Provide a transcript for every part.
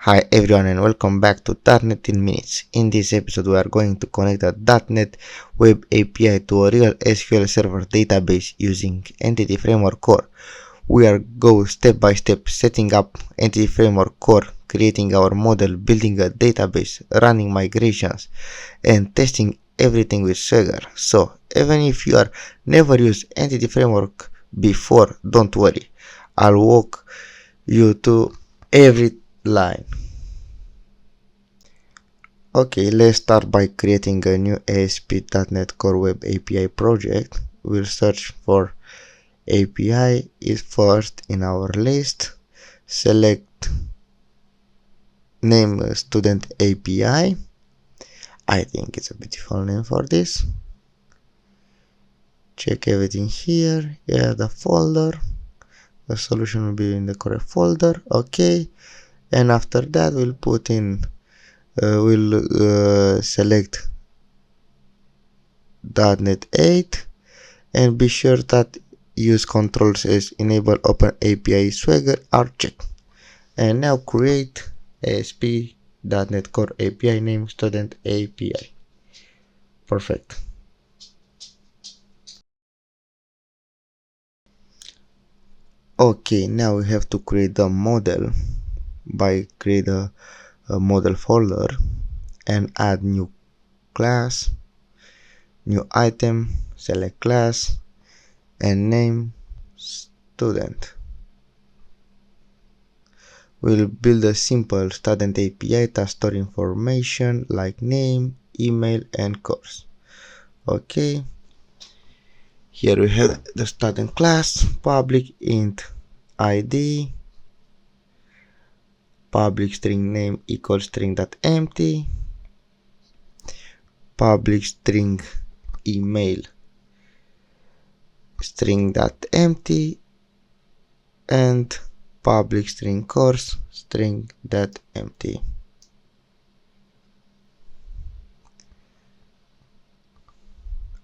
Hi everyone and welcome back to .NET in Minutes. In this episode we are going to connect the .NET Web API to a real SQL Server database using Entity Framework Core. We are go step by step setting up Entity Framework Core, creating our model, building a database, running migrations and testing everything with Swagger. So even if you are never used Entity Framework before, don't worry. I'll walk you to every line. Okay, let's start by creating a new ASP.NET Core Web API project. We'll search for API is first in our list. Select name student API. I think it's a beautiful name for this. Check everything here. Yeah, the folder. The solution will be in the correct folder. Okay, and after that we'll put in select .NET 8 and be sure that use controls as enable open API Swagger are checked. And now create ASP.NET Core API name student API. Perfect. Okay, now we have to create the model by create a model folder and add new class, new item, select class and name student. We'll build a simple student API that store information like name, email and course. Okay, here we have the student class, public int id, public string name equals string.empty, public string email string.empty and public string course string.empty.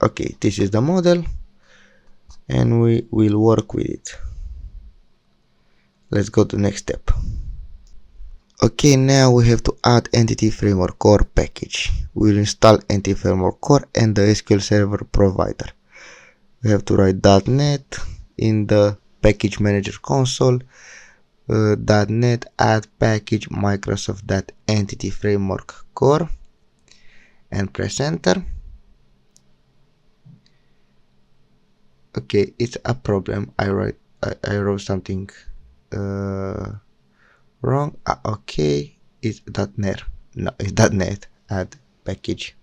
Okay, this is the model and we will work with it. Let's go to the next step. Okay, now we have to add Entity Framework Core package. We'll install Entity Framework Core and the SQL Server provider. We have to write .NET in the package manager console, .NET add package Microsoft.Entity Framework Core and press enter. Okay, it's a problem. I wrote something wrong. Okay, it's .NET. No, it's .NET add package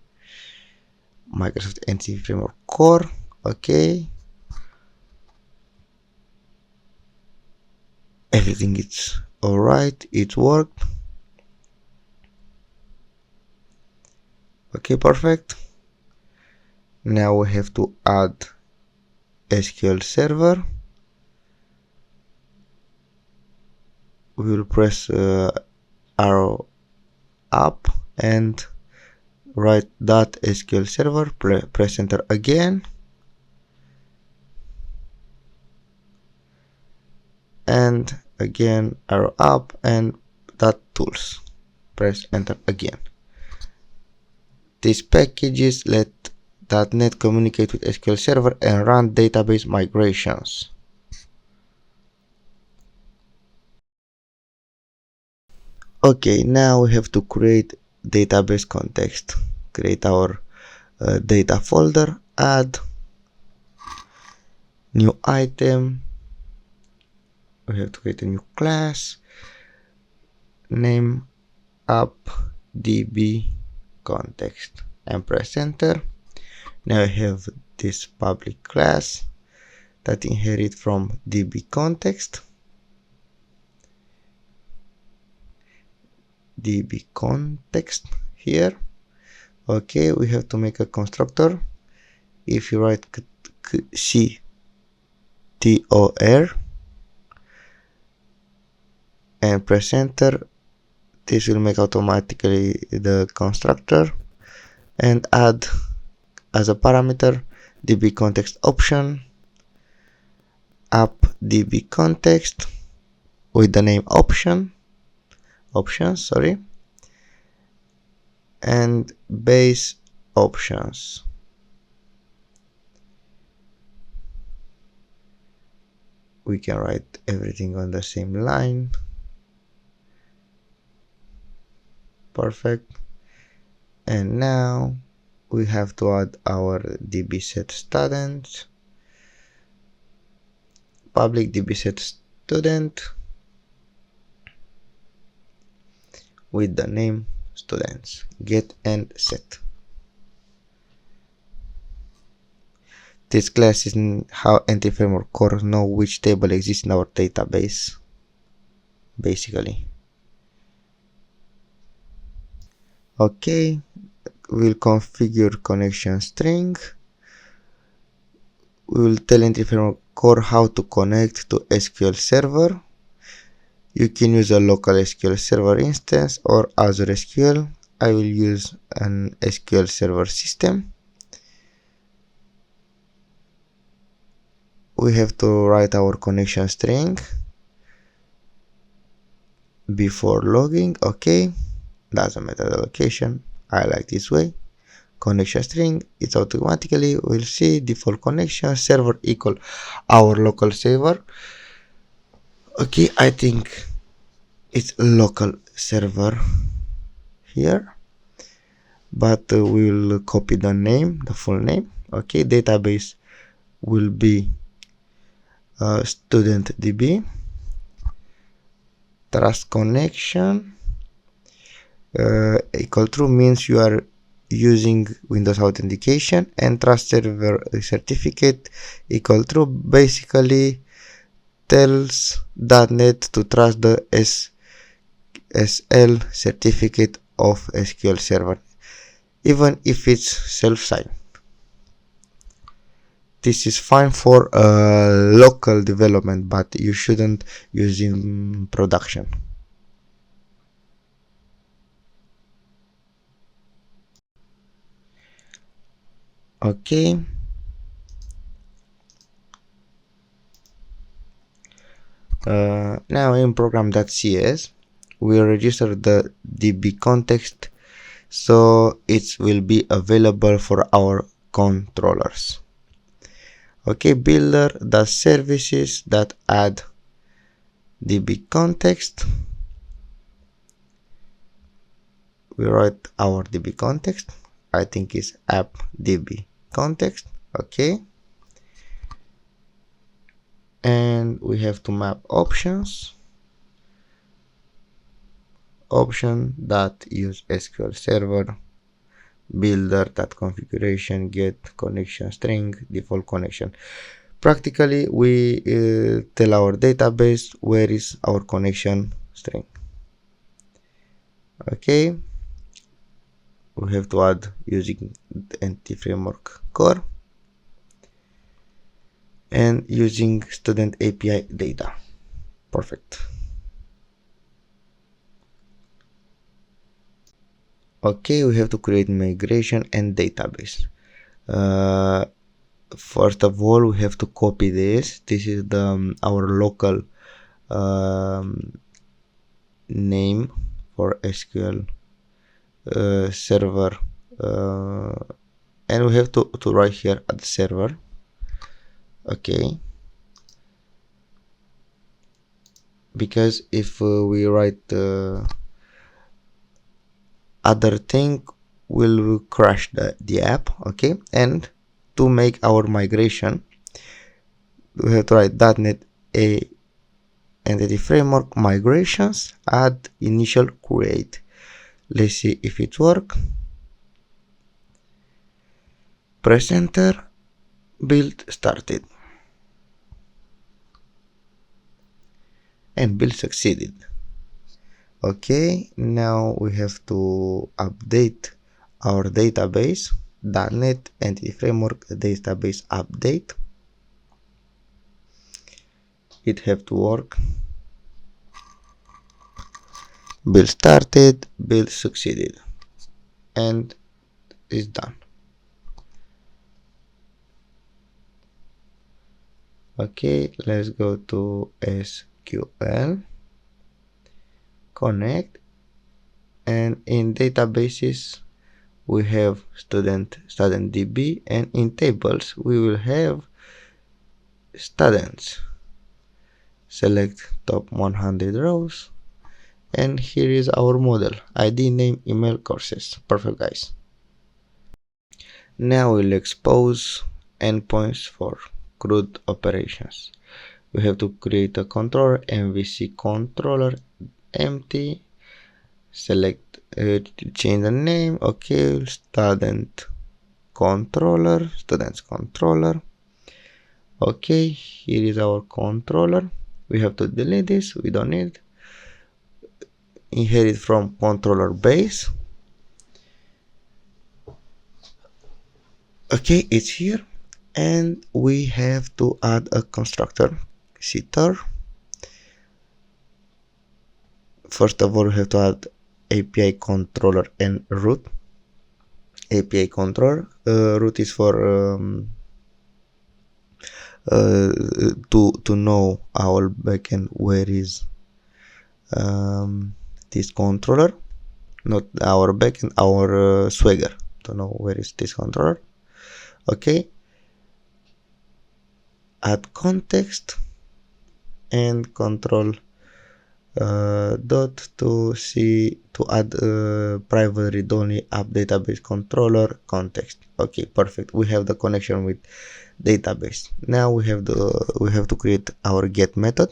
Microsoft Entity Framework Core. Okay, everything is alright, it worked. Okay, perfect. Now we have to add SQL Server. We will press arrow up and write .SQL Server, press enter again and again arrow up and .tools, press enter again. These packages let .NET communicate with SQL Server and run database migrations. Okay, now we have to create database context. Create our data folder, add new item. We have to create a new class, name app db context and press enter. Now I have this public class that inherit from db context. db context here. Okay, we have to make a constructor. If you write ctor and press enter, this will make automatically the constructor and add as a parameter db context option app db context with the name option options, sorry, and base options. We can write everything on the same line. Perfect. And now we have to add our db set student, public db set student with the name students, get and set. This class is how Entity Framework Core know which table exists in our database, basically. Okay, we'll configure connection string. We will tell Entity Framework Core how to connect to SQL Server. You can use a local SQL Server instance or Azure SQL. I will use an SQL Server system. We have to write our connection string before logging. Okay, doesn't matter the location. I like this way. Connection string, it's automatically will see default connection server equal our local server. Okay, I think it's local server here, but we'll copy the name, the full name. Okay, database will be student db, trust connection equal true means you are using Windows authentication, and trust server certificate equal true basically tells .NET to trust the SSL certificate of SQL Server, even if it's self-signed. This is fine for local development, but you shouldn't use in production. Okay. Now in program.cs we register the db context so it will be available for our controllers. Okay, builder does services that add db context. We write our db context. I think it's app db context. Okay, and we have to map options, option that use SQL Server, builder that configuration, get connection string, default connection. Practically we tell our database where is our connection string. Okay, we have to add using the Entity Framework Core and using student API data. Perfect. Okay, we have to create migration and database. First of all, we have to copy this. This is the our local name for SQL server, and we have to write here at the server. Okay, because if we write other thing will crash the app. Okay, and to make our migration we have to write .NET a Entity Framework migrations add initial create. Let's see if it works. Press enter, build started, and build succeeded. Okay, now we have to update our database. .NET Entity Framework database update. It have to work. Build started, build succeeded, and it's done. Okay, let's go to SQL, connect, and in databases we have student DB, and in tables we will have students. Select top 100 rows, and here is our model: ID, name, email, courses. Perfect, guys. Now we'll expose endpoints for CRUD operations. We have to create a controller, MVC controller empty, select change the name, okay, students controller. Okay, here is our controller. We have to delete this, we don't need. Inherit from controller base. Okay, it's here, and we have to add a constructor, sitter. First of all, we have to add API controller and root. API controller, root is for to know our backend where is this controller, not our backend, our Swagger, to know where is this controller. Okay, add context and control dot to add private read-only app database controller context. Okay, perfect. We have the connection with database. Now we have to create our get method,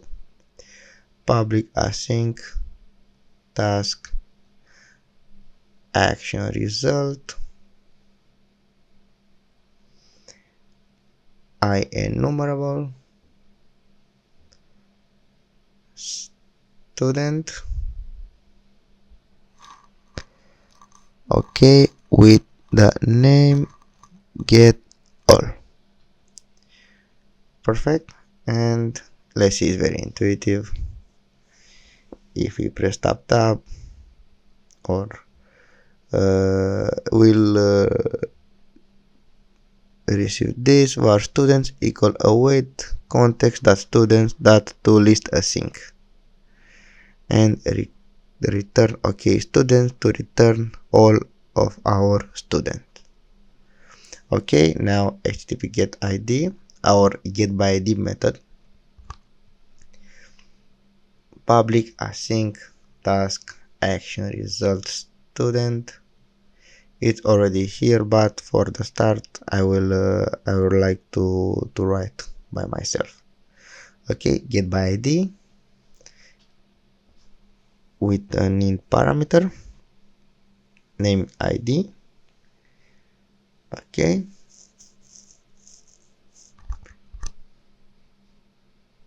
public async task action result I enumerable student. Okay, with the name get all. Perfect. And let's see, it's very intuitive. If we press tab or we'll receive this var students equal await context dot students dot to list async, and return okay students to return all of our students. Okay, now http get id, our get by id method, public async task action result student. It's already here, but for the start I would like to write by myself. Okay, get by id with an int parameter, name id. Okay,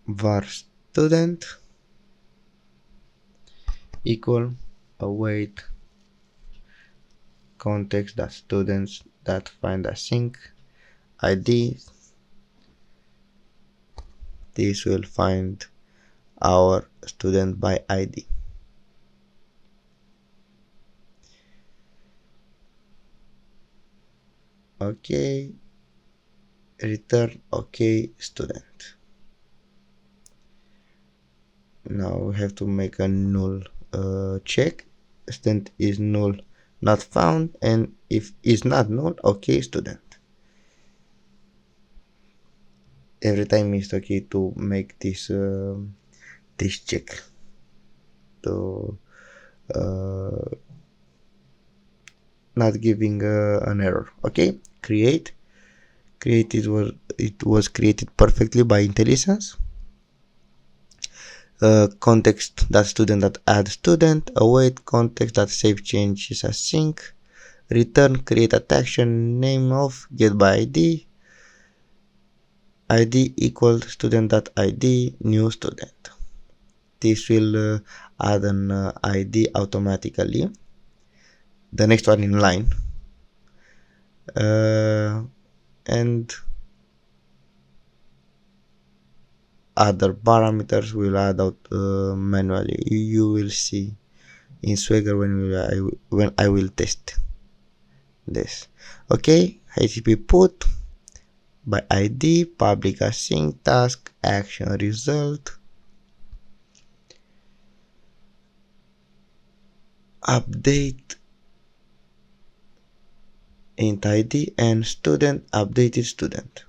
var student equal await context that students that find async id. This will find our student by id. Okay, return okay student. Now we have to make a null check. Student is null not found, and if is not null, okay student. Every time it's okay to make this this check to not giving an error. Okay, create it was created perfectly by IntelliSense. Context that student that add student, await context that save changes async, return create action name of get by id, id equal student that id new student. This will add an id automatically. The next one in line, and other parameters will add out manually. You will see in Swagger when I will test this. Okay, http put by id public async task action result update int id and student updated student.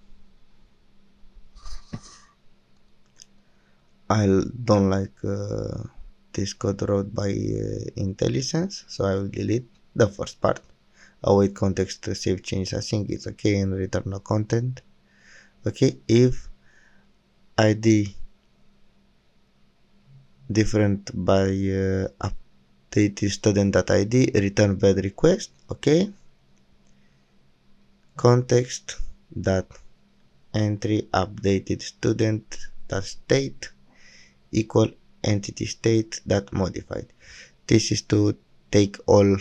I don't like this code wrote by IntelliSense, so I will delete the first part. Await context to save changes. I think it's okay, and return no content. Okay, if id different by updated student.id, return bad request. Okay, context dot entry updated student dot state equal entity state dot modified. This is to take all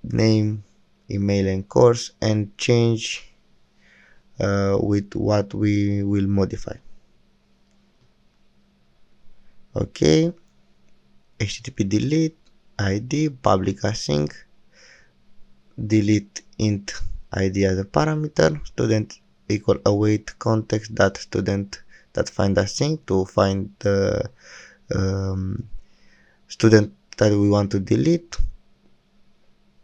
name, email, and course and change with what we will modify. Okay, http delete id public async delete int id as a parameter, student equal await context dot student dot find async to find the student that we want to delete.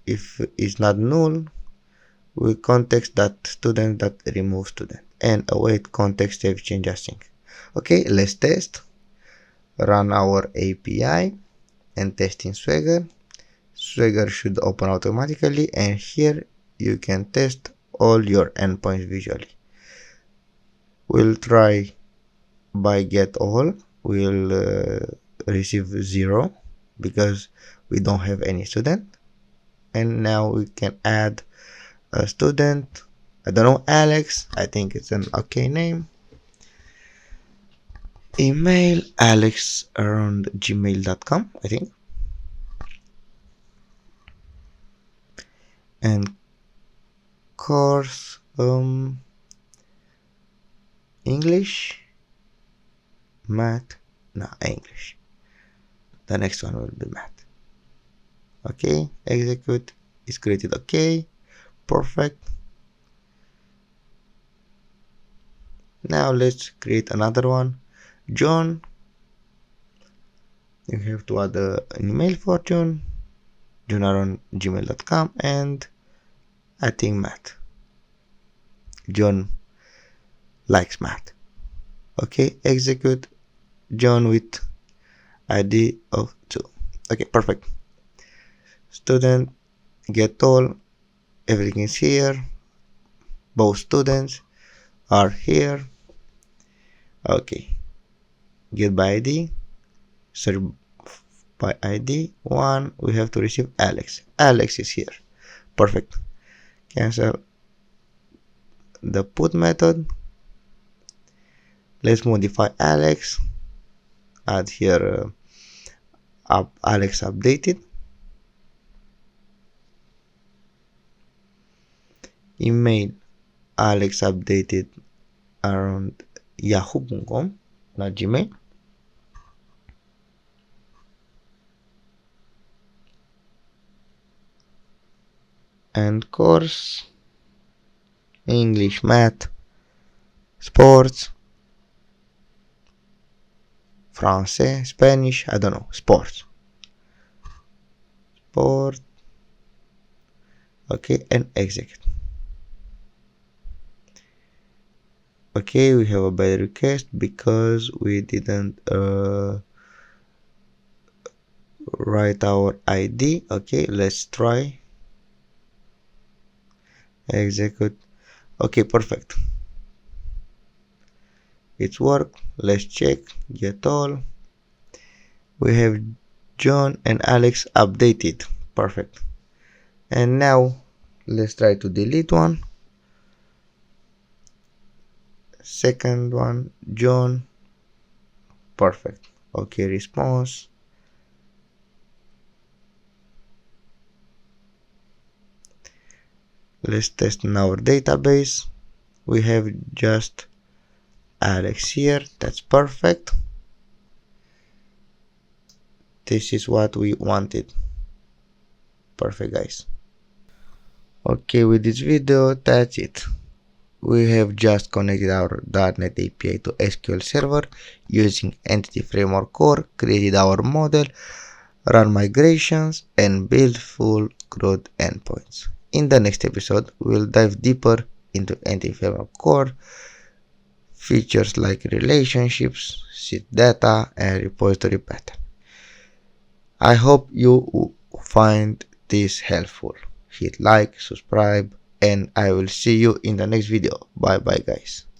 If it's not null, we context that student that remove student and await context save change async. Okay, let's test. Run our API and test in Swagger. Swagger should open automatically, and here you can test all your endpoints visually. We'll try by get all. We'll receive 0 because we don't have any student. And now we can add a student. I don't know, Alex. I think it's an okay name. Email alex around gmail.com, I think. And course English, math, no, English. The next one will be math. Okay, execute is created. Okay, perfect. Now let's create another one. John, you have to add an email for John around gmail.com, and I think math. John likes math. Okay, execute John with ID of 2. Okay, perfect. Student, get all, everything is here. Both students are here. Okay, get by ID, search by ID 1. We have to receive Alex. Alex is here. Perfect. Cancel the put method. Let's modify Alex. Add here Alex updated. Email Alex updated around yahoo.com, not Gmail. And course English, math, sports, Francais, Spanish, I don't know, sports. Sport. Okay, and execute. Okay, we have a bad request because we didn't write our ID. Okay, let's try. Execute. Okay, perfect. It's worked. Let's check. Get all. We have John and Alex updated. Perfect. And now let's try to delete one. Second one, John. Perfect. Okay, response. Let's test in our database. We have just Alex here. That's perfect. This is what we wanted. Perfect, guys. Okay, with this video, that's it. we have just connected our .NET API to SQL Server using Entity Framework Core, created our model, run migrations, and build full CRUD endpoints. In the next episode, we'll dive deeper into Entity Framework Core, features like relationships, seed data, and repository pattern. I hope you find this helpful. Hit like, subscribe, and I will see you in the next video. Bye bye guys.